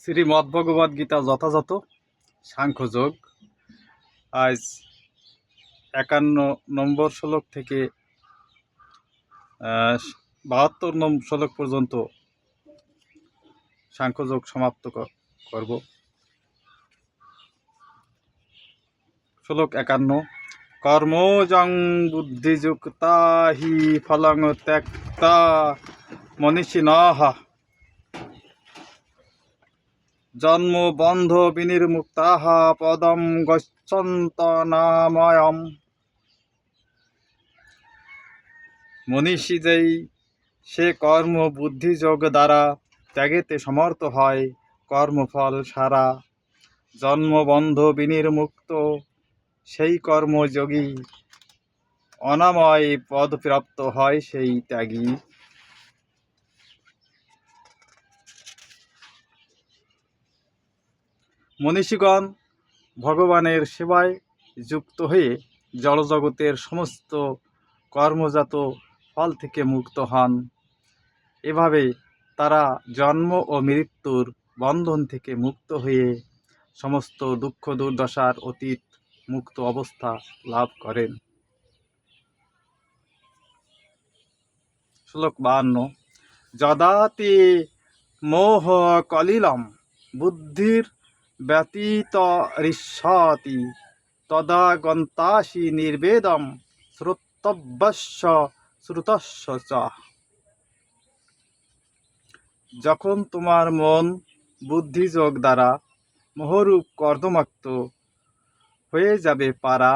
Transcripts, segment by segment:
শ্রীমদ্ভগবদ গীতা যথাযথ সাংখ্যযোগ। আজ 51 নম্বর শ্লোক থেকে 72 নম্বর শ্লোক পর্যন্ত সাংখ্যযোগ সমাপ্ত করব। শ্লোক 51। কর্মজং বুদ্ধিযুক্তা হি ফলং ত্যক্তা মনীষিণঃ জন্ম বন্ধ বিনির্মুক্তাঃ পদম গচ্ছন্ত নাময়ম। মনীষী যেই সে কর্ম বুদ্ধিযোগ দ্বারা ত্যাগেতে সমর্থ হয়, কর্মফল সারা জন্মবন্ধ বিনির্মুক্ত সেই কর্মযোগী, অনাময় পদ প্রাপ্ত হয় সেই ত্যাগী। মনীষীগণ ভগবানের সেবায় যুক্ত হয়ে জড়জগতের সমস্ত কর্মজাত ফল থেকে মুক্ত হন। এভাবে তারা জন্ম ও মৃত্যুর বন্ধন থেকে মুক্ত হয়ে সমস্ত দুঃখ দুর্দশার অতীত মুক্ত অবস্থা লাভ করেন। শ্লোক 52। যদা তে মোহ কলিলম বুদ্ধির ব্যতীতরিষ্যতি তদা গন্তাসি নির্বেদম শ্রোতব্যস্য শ্রুতস্য চ। যখন তোমার মন বুদ্ধিযোগ দ্বারা মোহরূপ কর্দমাক্ত হয়ে যাবে পারা,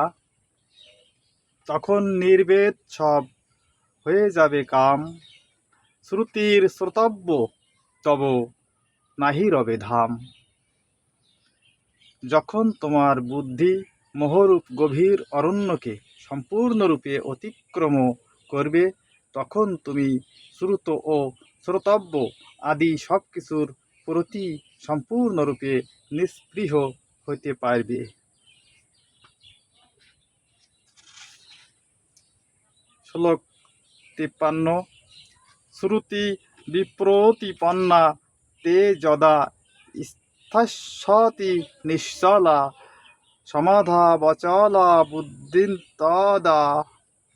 তখন নির্বেদ সব হয়ে যাবে কাম। শ্রুতির শ্রোতব্য তব নাহি রবে ধাম। যখন তোমার বুদ্ধি মোহরূপ গভীর অরণ্যকে সম্পূর্ণরূপে অতিক্রম করবে, তখন তুমি শ্রুত ও শ্রোতব্য আদি সব কিছুর প্রতি সম্পূর্ণরূপে নিস্পৃহ হইতে পারবে। শ্লোক 53। শ্রুতি বিপ্রতিপন্না তে যদা স্থস্যতি নিশ্চলা সমাধা বচলা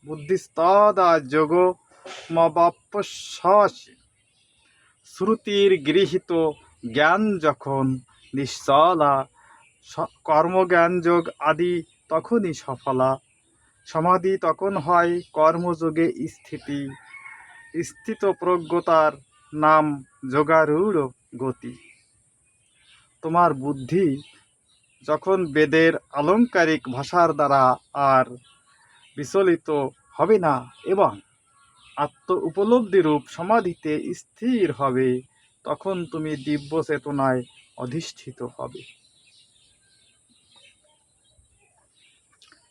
বুদ্ধিস্তদা যোগমবাপ্স্যসি। শ্রুতির গৃহীত জ্ঞান যখন নিশ্চলা, কর্মজ্ঞান যোগ আদি তখনই সফলা। সমাধি তখন হয় কর্মযোগে স্থিতি। স্থিতপ্রজ্ঞতার নাম যোগারূঢ় গতি। তোমার বুদ্ধি যখন বেদের আলংকারিক ভাষার দ্বারা আর বিচলিত হবে না এবং আত্ম উপলব্ধিরূপ সমাধিতে স্থির হবে, তখন তুমি দিব্য চেতনায় অধিষ্ঠিত হবে।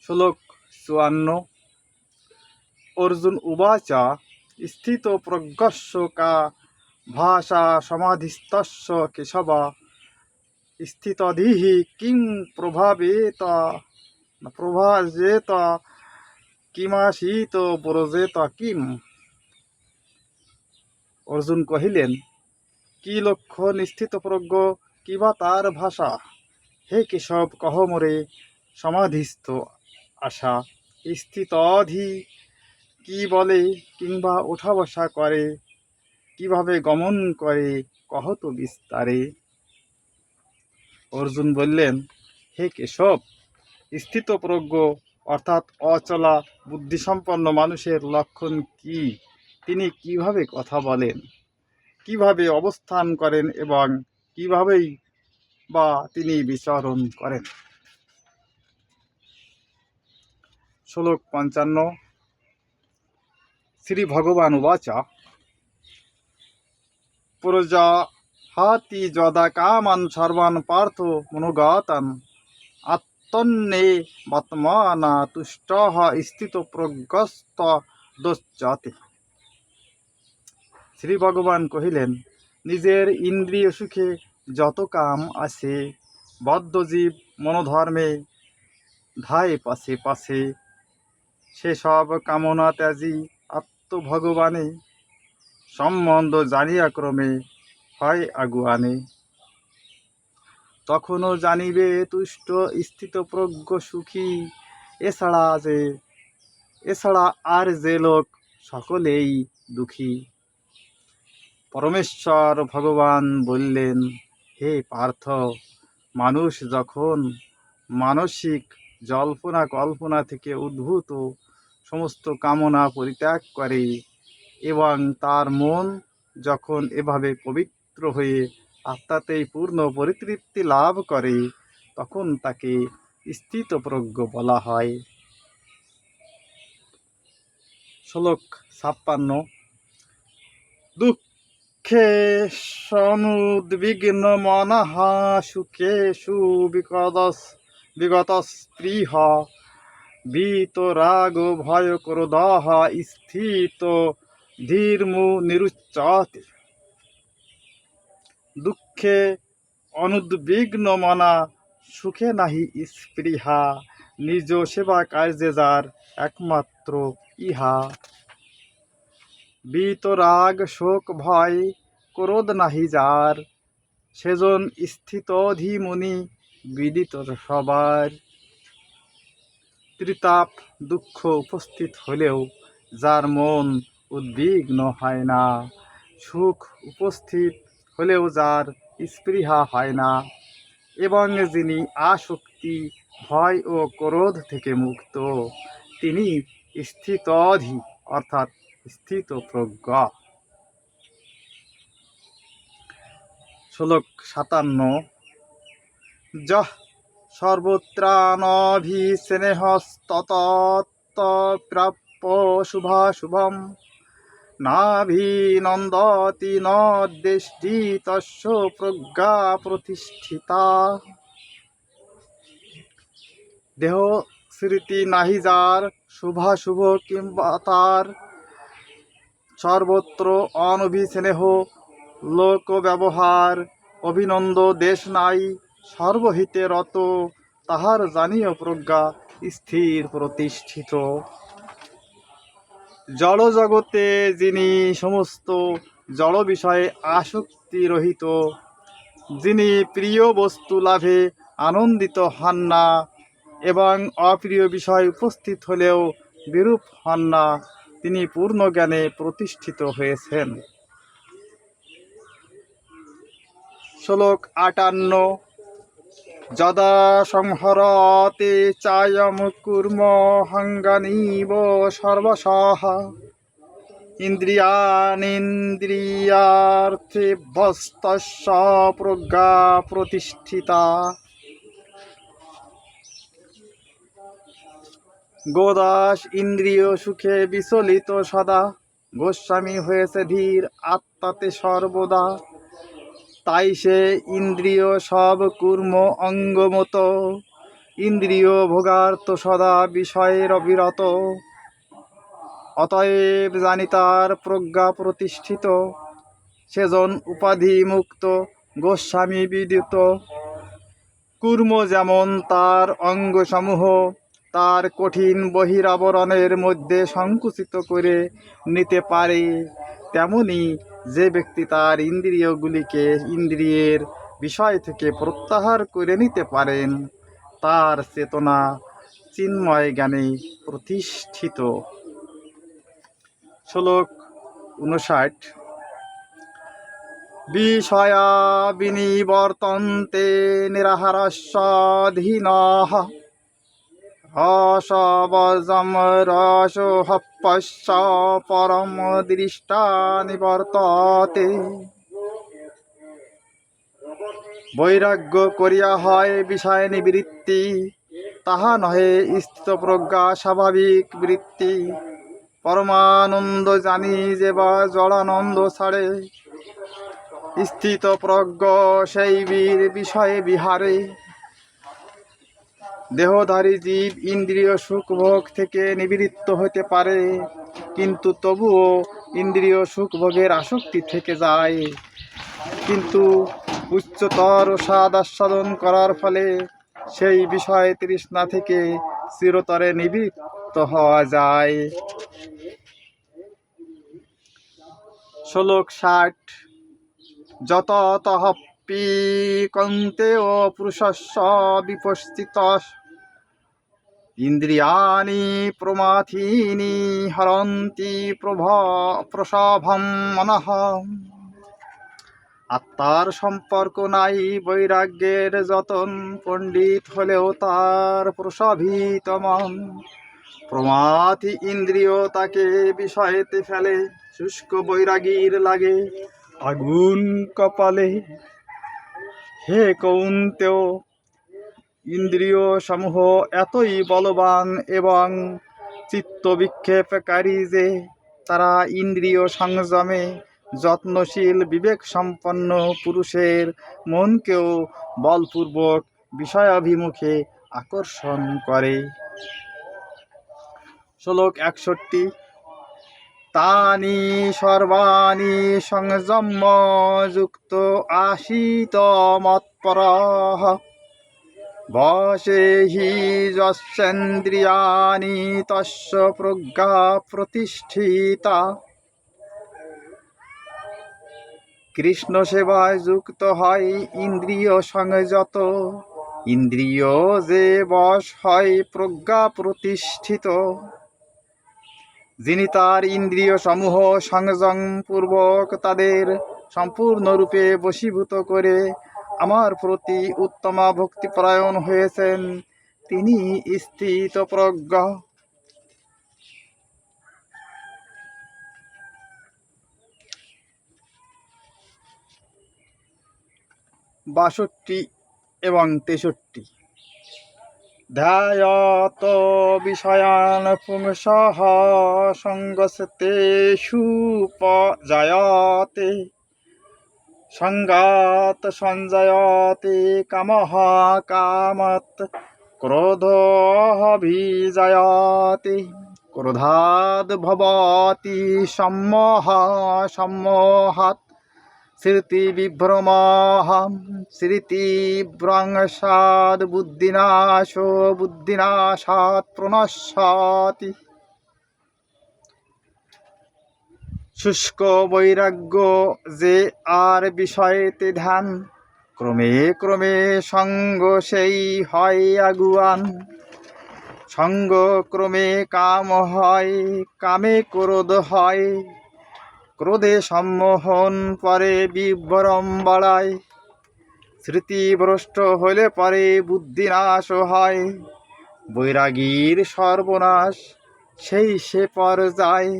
শ্লোক 54। অর্জুন উবাচ স্থিত প্রজ্ঞস্য কা ভাষা সমাধিস্তস্য কেশব স্থিতধিঃ কিং প্রভাজেত কিমাসীত ব্রজেত কিম। অর্জুন কহিলেন, কি লক্ষণ স্থিতপ্রজ্ঞ, কিবা তার ভাষা? হে কেশব, কহ মোরে সমাধিস্থ আশা। স্থিতধি কি বলে, কিংবা ওঠা বসা করে, কিভাবে গমন করে, কহ তো বিস্তারে। অর্জুন বললেন, হে কেশব, স্থিতপ্রজ্ঞ অর্থাৎ অচলা বুদ্ধিসম্পন্ন মানুষের লক্ষণ কি? তিনি কিভাবে কথা বলেন, কিভাবে অবস্থান করেন এবং কিভাবেই বা তিনি বিচরণ করেন? শ্লোক 55। শ্রী ভগবান উবাচ প্রজাহাতি যদা কামান সর্বান পার্থ মনোগতান আত্মন্যেবাত্মনা তুষ্টঃ স্থিতপ্রজ্ঞস্তদোচ্যতে। শ্রী ভগবান কহিলেন, নিজের ইন্দ্রিয় সুখে যত কাম আছে, বদ্ধজীব মনোধর্মে ধায় পাশে পাশে, সেসব কামনা ত্যাজি আত্মভগবানে সম্বন্ধ জানিয়া ক্রমে হয় আগুয়ানে। তখনও জানিবে তুষ্ট স্থিতপ্রজ্ঞ সুখী। এছাড়া আর যে লোক সকলেই দুঃখী। পরমেশ্বর ভগবান বললেন, হে পার্থ, মানুষ যখন মানসিক জল্পনা কল্পনা থেকে উদ্ভূত সমস্ত কামনা পরিত্যাগ করে এবং তার মন যখন এভাবে পবিত্র হয়ে আত্মাতেই পূর্ণ পরিতৃপ্তি লাভ করে, তখন তাকে স্থিতপ্রজ্ঞ বলা হয়। শ্লোক 56। দুঃখে সনুদ্বিগ্ন মনঃ সুখেষু বিগতস্পৃহ বিতরাগ ভয় ক্রোধঃ স্থিত ধীর্মু নিরুচ্যতে। দুঃখে অনুদ্বিগ্ন মনা, সুখে নাহি স্পৃহা, নিজ সেবা কার্যে যার একমাত্র ইহা। বিতরাগ শোক ভয় ক্রোধ নাহি যার, সেজন স্থিত ধীমুনি বিদিত সবার। ত্রিতাপ দুঃখ উপস্থিত হলেও যার মন উদ্বিগ্ন হয় না, সুখ উপস্থিত হলেও যার স্পৃহা হয় না, এবং যিনি আসক্তি ভয় ও ক্রোধ থেকে মুক্ত, তিনি স্থিতধী অর্থাৎ স্থিতপ্রজ্ঞ। শ্লোক 57। যঃ সর্বত্রানভিস্নেহস্ততপ্রাপ্য শুভাশুভম নাভিনন্দতি ন দ্বেষ্টি তস্য প্রজ্ঞা প্রতিষ্ঠিতা। দেহ স্মৃতি নাহি যার, শুভাশুভ কিংবা তার, সর্বত্র অনভিস্নেহ লোক ব্যবহার, অভিনন্দ দেশ নাই, সর্বহিতে রত, তাহার জানীয় প্রজ্ঞা স্থির প্রতিষ্ঠিত। জড় জগতে যিনি সমস্ত জড় বিষয়ে আসক্তি রহিত, যিনি প্রিয় বস্তু লাভে আনন্দিত হন না এবং অপ্রিয় বিষয় উপস্থিত হলেও বিরূপ হন না, তিনি পূর্ণ জ্ঞানে প্রতিষ্ঠিত হয়েছেন। শ্লোক 58। যদা সংহরতে চায়ম কুর্ম হঙ্গানিব সর্বশঃ ইন্দ্রিয়াণীন্দ্রিয়ার্থেভ্যস্তস্য প্রজ্ঞা প্রতিষ্ঠিতা। গোদাস ইন্দ্রিয় সুখে বিচলিত সদা, গোস্বামী হয়েছে ধীর আত্মাতে সর্বদা। তাই সে ইন্দ্রিয় সব কুর্ম অঙ্গমত, ইন্দ্রিয় ভোগার্থ সদা বিষয়ের অবিরত। অতএব জানি তার প্রজ্ঞা প্রতিষ্ঠিত, সেজন উপাধি মুক্ত গোস্বামী বিদিত। কুর্ম যেমন তার অঙ্গসমূহ তার কঠিন বহিরাবরণের মধ্যে সংকুচিত করে নিতে পারে, তেমনি যে ব্যক্তি তার ইন্দ্রিয়গুলিকে ইন্দ্রিয়ের বিষয় থেকে প্রত্যাহার করে নিতে পারেন, তার চেতনা চিন্ময় জ্ঞানে প্রতিষ্ঠিত। শ্লোক 59। বিষয়া বিনিবর্তন্তে নিরাহারস্যাধীনঃ রসবর্জম রসোহপশ্চ পরম দৃষ্টা নিবর্ততে। বৈরাগ্য করিয়া হয় বিষয় নিবৃত্তি, তাহা নহে স্থিতপ্রজ্ঞা স্বাভাবিক বৃত্তি। পরমানন্দ জানি যে বা জড়ানন্দ ছাড়ে, স্থিতপ্রজ্ঞ সেই বীর বিষয়ে বিহারে। দেহধারী জীব ইন্দ্রিয় সুখ ভোগ থেকে নিবৃত্ত হতে পারে, কিন্তু তবুও ইন্দ্রিয় সুখ ভোগের আসক্তি থেকে যায়। কিন্তু উচ্চতর স্বাদ আস্বাদন করার ফলে সেই বিষয় তৃষ্ণা থেকে চিরতরে নিবৃত্ত হওয়া যায়। শ্লোক 60। যততঃ তদপি কন্তেয় পুরুষস্য বিপস্থিত ইন্দ্রিয়াণি প্রমাথিনি হরন্তি প্রসভম মনঃ। আত্মার সম্পর্ক নাই বৈরাগ্যের যতন, পণ্ডিত হলেও তার প্রসভিত মন। প্রমাথি ইন্দ্রিয় তাকে বিষয়েতে ফেলে, শুষ্ক বৈরাগীর লাগে আগুন কপালে। হে কৌন্তেয়, ইন্দ্রিয় সমূহ এতই বলবান এবং চিত্তবিক্ষেপকারী যে তারা ইন্দ্রিয় সংযমে যত্নশীল বিবেক সম্পন্ন পুরুষের মনকেও বলপূর্বক বিষয়াভিমুখে আকর্ষণ করে। শ্লোক 61। তানি সর্বাণি সংযম্য যুক্ত আশিত মৎপরঃ বশে হি যস্যেন্দ্রিয়াণি তস্য প্রজ্ঞা প্রতিষ্ঠিতা। কৃষ্ণ সেবায় যুক্ত হয় ইন্দ্রিয় সংযত, ইন্দ্রিয় যে বশ হয় প্রজ্ঞা প্রতিষ্ঠিত। যিনি তার ইন্দ্রিয় সমূহ সংযম পূর্বক তাদের সম্পূর্ণরূপে বশীভূত করে আমার প্রতি উত্তমা ভক্তিপরায়ণ হয়েছেন, তিনি স্থিতপ্রজ্ঞ। 62 এবং 63। ধ্যায়ত বিষয়ান পুংসঃ সঙ্গস্তেষুপজায়তে সঙ্গাত সঞ্জায়তে কামঃ কামাৎ ক্রোধোऽভিজায়তে ক্রোধাদ্ ভবতি সম্মোহঃ সম্মোহাৎ স্মৃতিবিভ্রমঃ স্মৃতিভ্রংশাৎ বুদ্ধিনাশো বুদ্ধিনাশাৎ প্রণশ্যতি। শুষ্ক বৈরাগ্য যে আর বিষয়েতে ধ্যান, ক্রমে ক্রমে সঙ্গ সেই হয় আগুয়ান। সঙ্গ ক্রমে কাম হয়, কামে ক্রোধ হয়, ক্রোধে সম্মোহন পরে বিভ্রম বাড়ায়। স্মৃতিভ্রষ্ট হলে পরে বুদ্ধিনাশ হয়, বৈরাগীর সর্বনাশ সেই সে পর্যায়।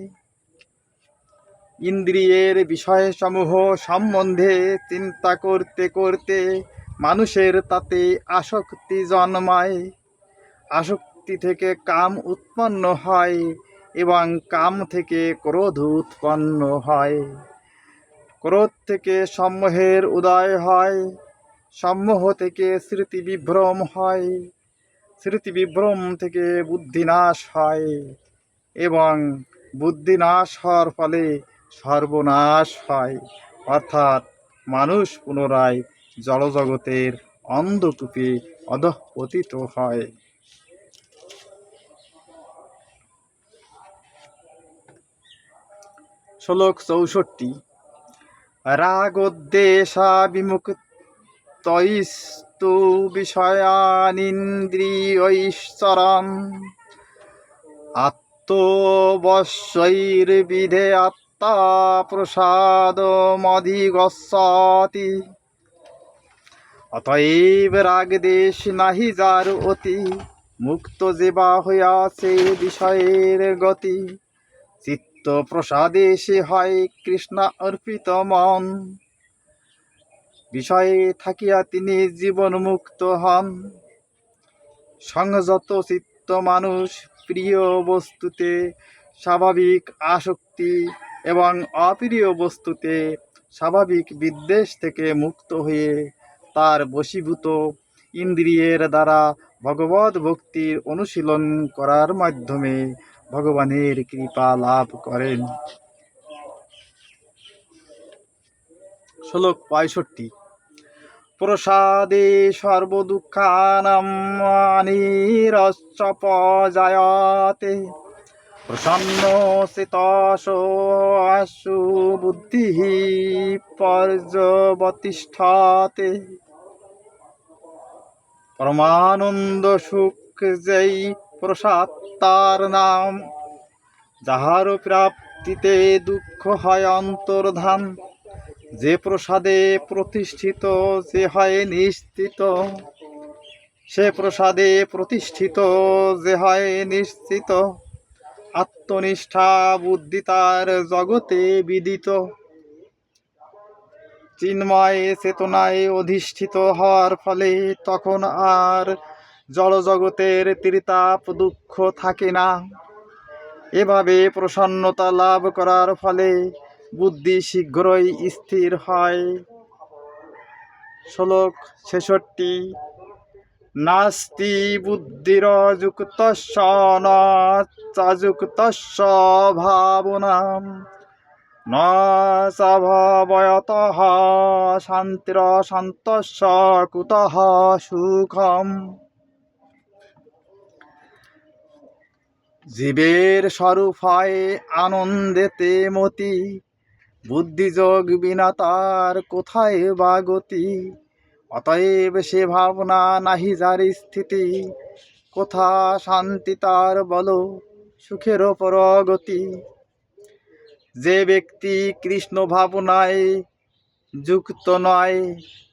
ইন্দ্রিয়ের বিষয়সমূহ সম্বন্ধে চিন্তা করতে করতে মানুষের তাতে আসক্তি জন্মায়। আসক্তি থেকে কাম উৎপন্ন হয় এবং কাম থেকে ক্রোধ উৎপন্ন হয়। ক্রোধ থেকে সম্মোহের উদয় হয়, সম্মোহ থেকে স্মৃতিবিভ্রম হয়, স্মৃতিবিভ্রম থেকে বুদ্ধিনাশ হয় এবং বুদ্ধিনাশ হওয়ার ফলে সর্বনাশ হয়, অর্থাৎ মানুষ পুনরায় জড়জগতের অন্ধকূপে অধঃপতিত হয়। শ্লোক 64। রাগোদ্দেশা বিমুক্তৈস্তু বিষয়ানিন্দ্রিয়ৈশ্চরन् আত্মবশ্যৈর্বিধে আত্মা প্রসাদমধিগচ্ছতি। অতএব রাগদেশ নাহি যার অতি, মুক্ত যে বা হইয়াছে বিষয়ের গতি। চিত্ত প্রসাদে সে হয় কৃষ্ণ অর্পিত মন, বিষয়ে থাকিয়া তিনি জীবন মুক্ত হন। সংযত চিত্ত মানুষ প্রিয় বস্তুতে স্বাভাবিক আসক্তি এবং অপ্রিয় বস্তুতে স্বাভাবিক বিদ্বেষ থেকে মুক্ত হয়ে তার বশীভূত ইন্দ্রিয়ের দ্বারা ভগবৎ ভক্তির অনুশীলন করার মাধ্যমে ভগবানের কৃপা লাভ করেন। শ্লোক 65। প্রসাদে সর্বদুঃখানাং হানিরশ্চপজায়তে প্রসন্ন চিতস আশু বুদ্ধি পর্যবতিষ্ঠাতে। পরমানন্দ সুখ যেই প্রসাদ তার নাম, যাহার প্রাপ্তিতে দুঃখ হয় অন্তর্ধান। যে প্রসাদে প্রতিষ্ঠিত যে হয় নিশ্চিত, সে প্রসাদে প্রতিষ্ঠিত যে হয় নিশ্চিত। আত্মনিষ্ঠা বুদ্ধি তার জগতে বিদিত। চিন্ময় চেতনায় অধিষ্ঠিত হওয়ার ফলে তখন আর জড় জগতের ত্রিতাপ দুঃখ থাকে না। এভাবে প্রসন্নতা লাভ করার ফলে বুদ্ধি শীঘ্রই স্থির হয়। শ্লোক 66। নাস্তি বুদ্ধিরযুক্তস্য ন চাযুক্তস্য ভাবনাম, ন চাভবয়তঃ শান্তিরশান্তস্য কুতঃ সুখম। জীবের স্বরূপ হয় আনন্দেতে মতি, বুদ্ধিযোগ বিনা তার কোথায় বা গতি। অতএব সে ভাবনা নাহি যার স্থিতি, কোথা শান্তি তার বলো সুখের পরগতি। যে ব্যক্তি কৃষ্ণ ভাবনায় যুক্ত নয়,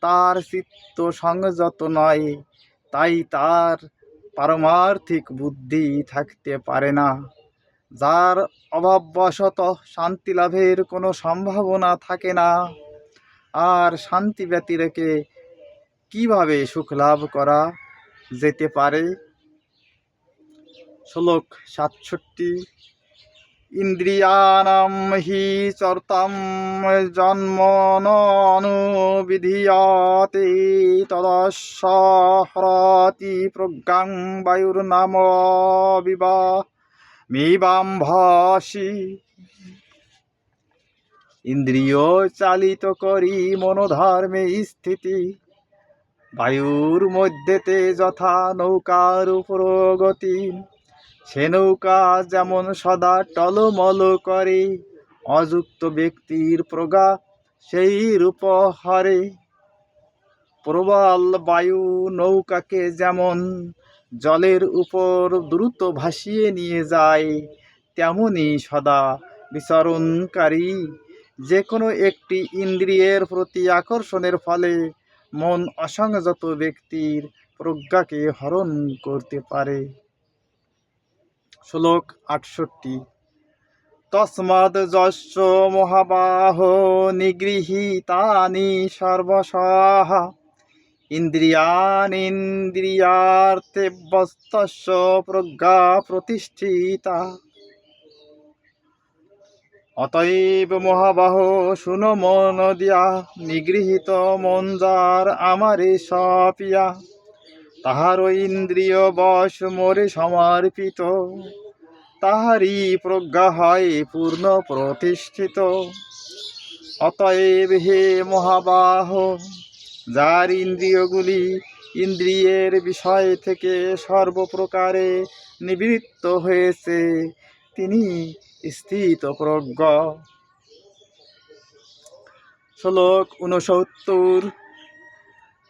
তার চিত্ত সংযত নয়, তাই তার পারমার্থিক বুদ্ধি থাকতে পারে না। যার অভাববশত শান্তি লাভের কোনো সম্ভাবনা থাকে না, আর শান্তি ব্যতি রেখে কিভাবে সুখ লাভ করা যেতে পারে। শ্লোক 67। ইন্দ্রিয়াণাম হি চর্তাম জন্মননুবিধীয়তে, তদস্য হরতি প্রজ্ঞাং বায়ুর্নাম মিবাম্ভসি। ইন্দ্রিয় চালিত করি মনোধর্মে স্থিতি, বায়ুর মধ্যেতে যথা নৌকার উপর গতি। সে নৌকা যেমন সদা টলমল করে, অযুক্ত ব্যক্তির প্রজ্ঞা সেই রূপ হরে। প্রবল বায়ু নৌকাকে যেমন জলের উপর দ্রুত ভাসিয়ে নিয়ে যায়, তেমনি সদা বিচরণকারী যে কোনো একটি ইন্দ্রিয়ের প্রতি আকর্ষণের ফলে মন অসংযত ব্যক্তির প্রজ্ঞাকে হরণ করতে পারে। শ্লোক 68। তস্মাৎ যস্য মহাবাহ নিগৃহীতানি সর্বশঃ, ইন্দ্রিয়াণীন্দ্রিয়ার্থেভ্যস্তস্য প্রজ্ঞা প্রতিষ্ঠিতা। অতএব মহাবাহ শুনো মন দিয়া, নিগৃহীত মন যার আমারে সপিয়া। তাহার ইন্দ্রিয় বশ মোরে সমর্পিত, তাহারই প্রজ্ঞা হয় পূর্ণ প্রতিষ্ঠিত। অতএব হে মহাবাহ, যার ইন্দ্রিয়গুলি ইন্দ্রিয়ের বিষয় থেকে সর্বপ্রকারে নিবৃত্ত হয়েছে, তিনি স্থিতপ্রজ্ঞ। শ্লোক 69।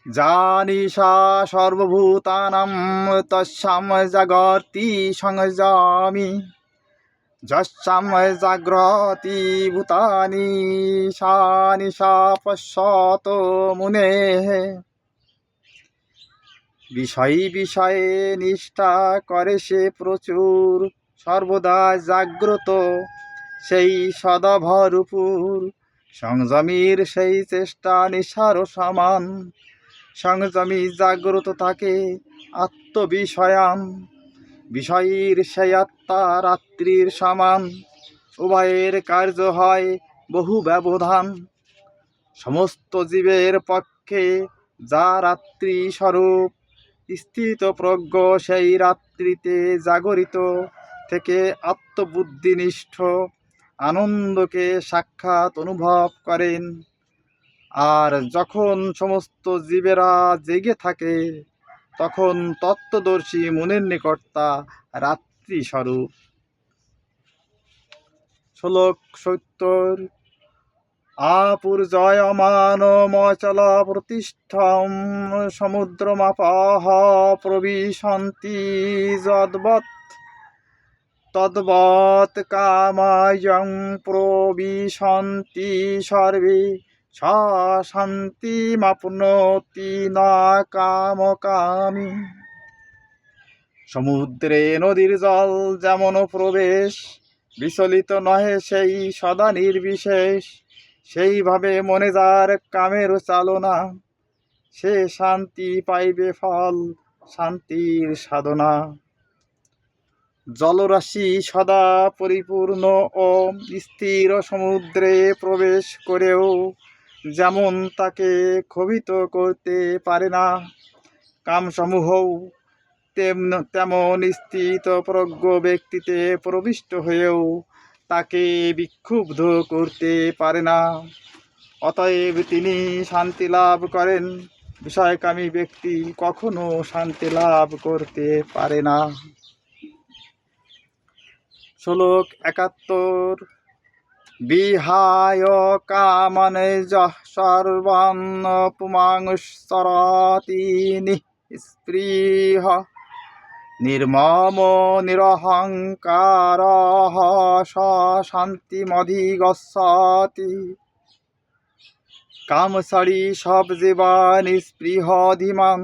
জানিষা সর্বভূতানাং তস্যাং জাগর্তি সংযমি, যস্যাং জাগ্রতি ভূতানি সা নিশা পশ্যতো মুনেঃ। বিষয় বিষয়ে নিষ্ঠা করে সে প্রচুর, সর্বদা জাগ্রত সেই সদাভরপুর। সংযমীর সেই চেষ্টা নিশার সমান, সংযমী জাগ্রত থাকে আত্মবিষয়ান। বিষয়ীর সেই আত্মা রাত্রির সমান, উভয়ের কার্য হয় বহু ব্যবধান। সমস্ত জীবের পক্ষে যা রাত্রি স্বরূপ, স্থিতপ্রজ্ঞ সেই রাত্রিতে জাগরিত থেকে আত্মবুদ্ধিনিষ্ঠ আনন্দকে সাক্ষাৎ অনুভব করেন। আর যখন সমস্ত জীবেরা জেগে থাকে, তখন তত্ত্বদর্শী মুনির নিকট তা রাত্রি স্বরূপ। শ্লোক ৭০। আপুর্জয়মান মচলা প্রতিষ্ঠম সমুদ্রমাপাহ প্রবিশন্তি যদ্বৎ তদ্বৎ কামায়ং প্রবিশন্তি সর্বে সা শান্তিমাপ্নোতি না কামকামী। সমুদ্রে নদীর জল যেমন প্রবেশ, বিচলিত নহে সেই সদা নির্বিশেষ, সেইভাবে মনে যার কামের চালনা, সে শান্তি পাইবে ফল শান্তির সাধনা। জলরাশি সদা পরিপূর্ণ ও স্থির সমুদ্রে প্রবেশ করেও যেমন তাকে ক্ষোভিত করতে পারে না, কামসমূহও তেমন স্থিতপ্রজ্ঞ ব্যক্তিতে প্রবিষ্ট হয়েও তাকে বিক্ষুব্ধ করতে পারে না। অতএব তিনি শান্তি লাভ করেন, বিষয়কামী ব্যক্তি কখনো শান্তি লাভ করতে পারে না। শ্লোক ৭১। বিহায় কামনে যঃ সর্বান পুমাংসরতি নিঃস্পৃহ নির্মম নিরহংকারঃ স শান্তিমধিগচ্ছতি। কামসারি সব জীবা নিঃস্পৃহ ধীমান,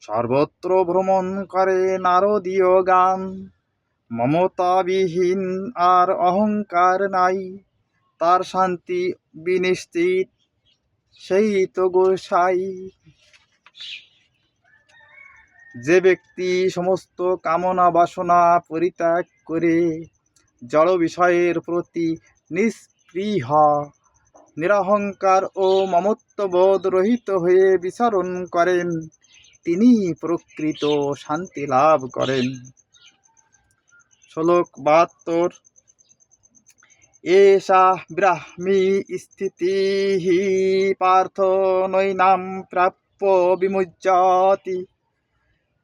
সর্বত্র ভ্রমণ করে নারদীয় গান। মমতাবিহীন আর অহংকার নাই, তার শান্তি বিনিশ্চিত, সেই তো গোসাই। যে ব্যক্তি সমস্ত কামনা বাসনা পরিত্যাগ করে জড় বিষয়ের প্রতি নিস্পৃহ, নিরহংকার ও মমত্ববোধ রহিত হয়ে বিচরণ করেন, তিনি প্রকৃত শান্তি লাভ করেন। শ্লোক ৭২। এষা ব্রাহ্মী স্থিতিঃ পার্থ নৈনাম প্রাপ্য বিমুচ্যতি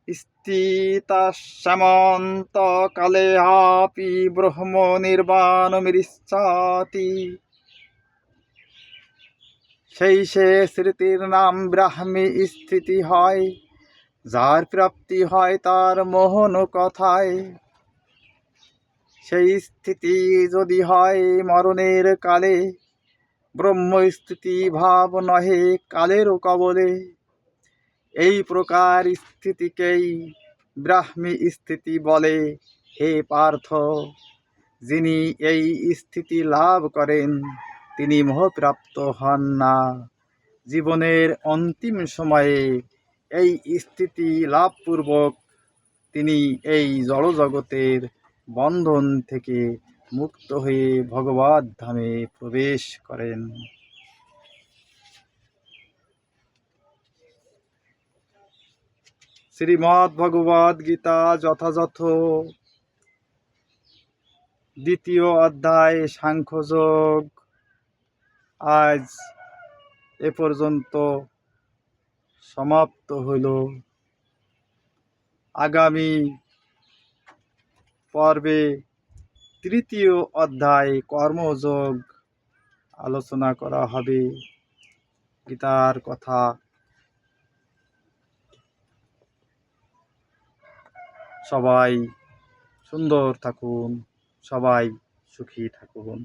স্থিতস্যামন্তকালেऽপি ব্রহ্ম নির্বাণমিচ্ছতি। সেই সে স্মৃতির নাম ব্রাহ্মী স্থিতি হয়, যার প্রাপ্তি হয় তার মোহন কথায়। সেই স্থিতি যদি হয় মরণের কালে, ব্রহ্মস্থিতি ভাব নহে কালের কবলে। এই প্রকার স্থিতিকেই ব্রাহ্মী স্থিতি বলে। হে পার্থ, যিনি এই স্থিতি লাভ করেন তিনি মোহপ্রাপ্ত হন না। জীবনের অন্তিম সময়ে এই স্থিতি লাভপূর্বক তিনি এই জড়জগতের বন্ধন থেকে মুক্ত হয়ে ভগবদ ধামে প্রবেশ করেন। শ্রীমদ্ ভগবদ গীতা যথাযথ দ্বিতীয় অধ্যায় সাংখ্যযোগ আজ এ পর্যন্ত সমাপ্ত হইল। আগামী পর্বে তৃতীয় অধ্যায় কর্মযোগ আলোচনা করা হবে। গীতার কথা। সবাই সুন্দর থাকুন, সবাই সুখী থাকুন।